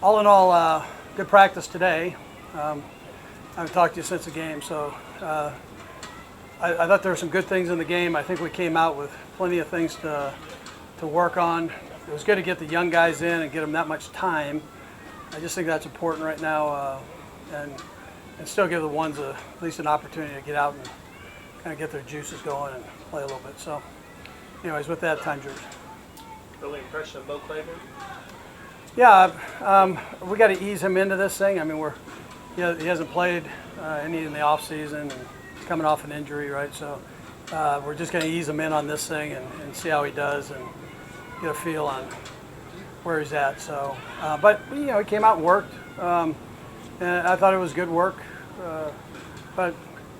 all in all, good practice today. I haven't talked to you since the game, so I thought there were some good things in the game. I think we came out with plenty of things to work on. It was good to get the young guys in and get them that much time. I just think that's important right now, and still give the ones at least an opportunity to get out and kind of get their juices going and play a little bit. So, anyways, with that, time, George. Early impression of Bo Claiborne? Yeah, we got to ease him into this thing. I mean, he hasn't played any in the off season and he's coming off an injury, right? So we're just going to ease him in on this thing and see how he does and get a feel on where he's at. So, but he came out and worked, and I thought it was good work. But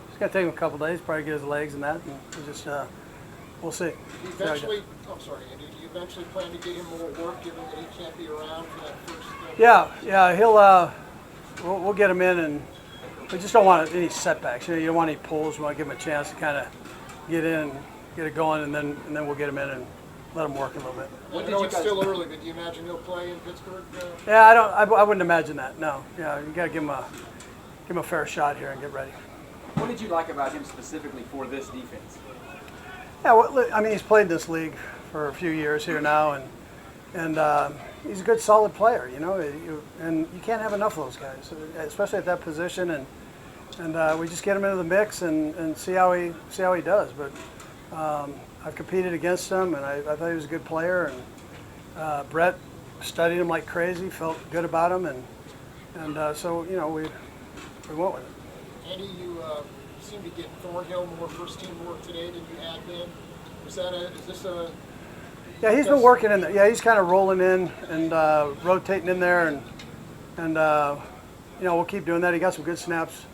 it's going to take him a couple days, probably get his legs and that, and we'll see. Eventually, I'm sorry, Andy. Do you eventually plan to get him more work, given that he can't be around for that first? Yeah. He'll. We'll get him in, and we just don't want any setbacks. You don't want any pulls. We want to give him a chance to kind of get in, get it going, and then we'll get him in and let him work a little bit. I know it's still early, but do you imagine he'll play in Pittsburgh? Yeah, I wouldn't imagine that. No. Yeah, you got to give him a fair shot here and get ready. What did you like about him specifically for this defense? Yeah, well, I mean, he's played this league for a few years here now, and he's a good, solid player, and you can't have enough of those guys, especially at that position. And we just get him into the mix and see how he does. But I've competed against him, and I thought he was a good player. And Brett studied him like crazy, felt good about him, and so we went with it. Andy, you seem to get Thornhill more first-team work today than you had been. Is this a? Yeah, he's been working in there. Yeah, he's kind of rolling in and rotating in there, and we'll keep doing that. He got some good snaps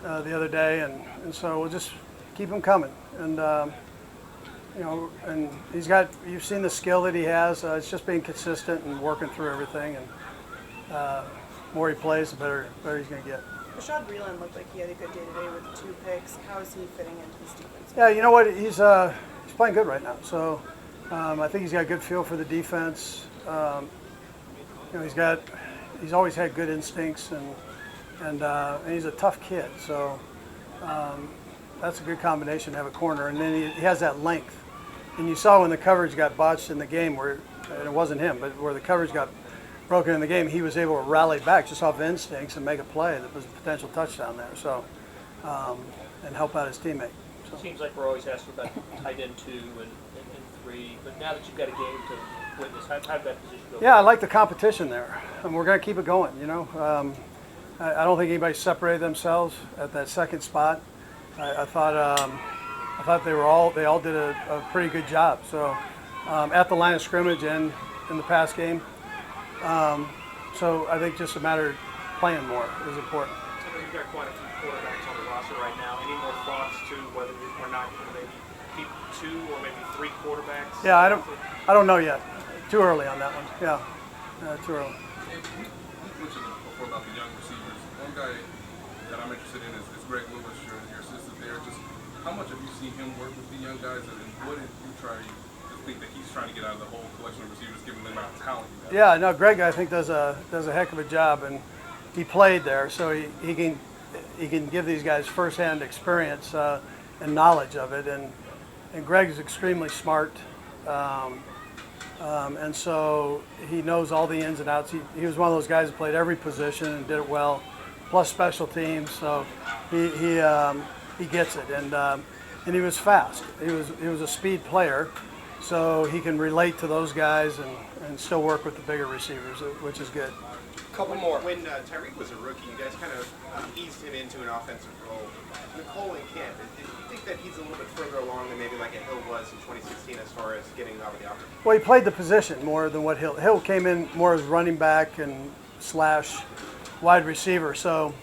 the other day, and so we'll just keep him coming. And and you've seen the skill that he has. It's just being consistent and working through everything. And the more he plays, the better he's going to get. Rashad Breeland looked like he had a good day today with the 2 picks. How is he fitting into this defense? Yeah, you know what? He's playing good right now. So I think he's got a good feel for the defense. He's always had good instincts, and he's a tough kid. So that's a good combination to have a corner. And then he has that length. And you saw when the coverage got botched in the game, and it wasn't him, but where the coverage got broken in the game, he was able to rally back just off instincts and make a play that was a potential touchdown there. So and help out his teammate. So. It seems like we're always asking about tight end 2 and 3, but now that you've got a game to witness, how did that position go? Yeah, I like the competition there, and we're going to keep it going. I don't think anybody separated themselves at that second spot. I thought they all did a pretty good job. So at the line of scrimmage and in the pass game. So I think just a matter of playing more is important. I know you've got quite a few quarterbacks on the roster right now. Any more thoughts to whether or not you maybe keep 2 or maybe 3 quarterbacks? Yeah, I don't know yet. Too early on that one. Yeah, too early. We mentioned before about the young receivers. One guy that I'm interested in is Greg Lewis, your assistant there. Just how much have you seen him work with the young guys, and what did you think that he's trying to get out of the whole collection of receivers, given the amount of talent you have? Yeah, no, Greg I think does a heck of a job, and he played there, so he can give these guys firsthand experience and knowledge of it, and Greg's extremely smart, and so he knows all the ins and outs. He was one of those guys who played every position and did it well, plus special teams. So he gets it, and he was fast. He was a speed player, so he can relate to those guys and still work with the bigger receivers, which is good. Couple more. When Tyreek was a rookie, you guys kind of eased him into an offensive role. Nicole in camp, do you think that he's a little bit further along than maybe like a Hill was in 2016 as far as getting out of the offense? Well, he played the position more than what Hill came in more as running back and / wide receiver. So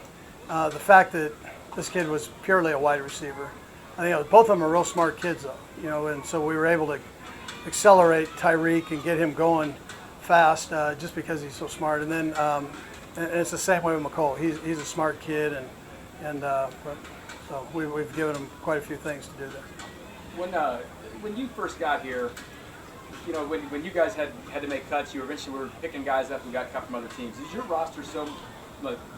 the fact that this kid was purely a wide receiver, I think both of them are real smart kids though, and so we were able to accelerate Tyreek and get him going fast just because he's so smart. And then and it's the same way with McCole. He's a smart kid, so we've given him quite a few things to do there. When you first got here, you know, when you guys had to make cuts, you eventually were picking guys up and got cut from other teams. Is your roster so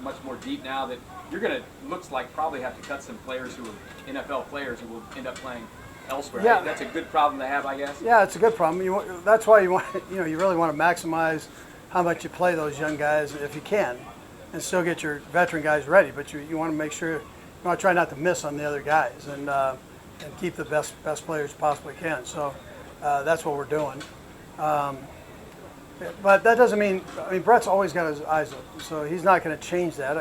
much more deep now that you're going to, looks like, probably have to cut some players who are NFL players who will end up playing elsewhere? Yeah. That's a good problem to have, I guess. Yeah, it's a good problem. That's why you really want to maximize how much you play those young guys if you can, and still get your veteran guys ready. But you want to make sure, you want to try not to miss on the other guys and keep the best players you possibly can. So that's what we're doing. But that doesn't mean, Brett's always got his eyes open, so he's not going to change that.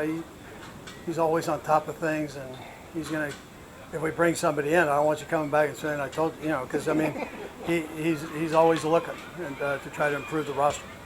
He's always on top of things, and he's going to, if we bring somebody in, I don't want you coming back and saying, I told you, because, he's always looking and to try to improve the roster.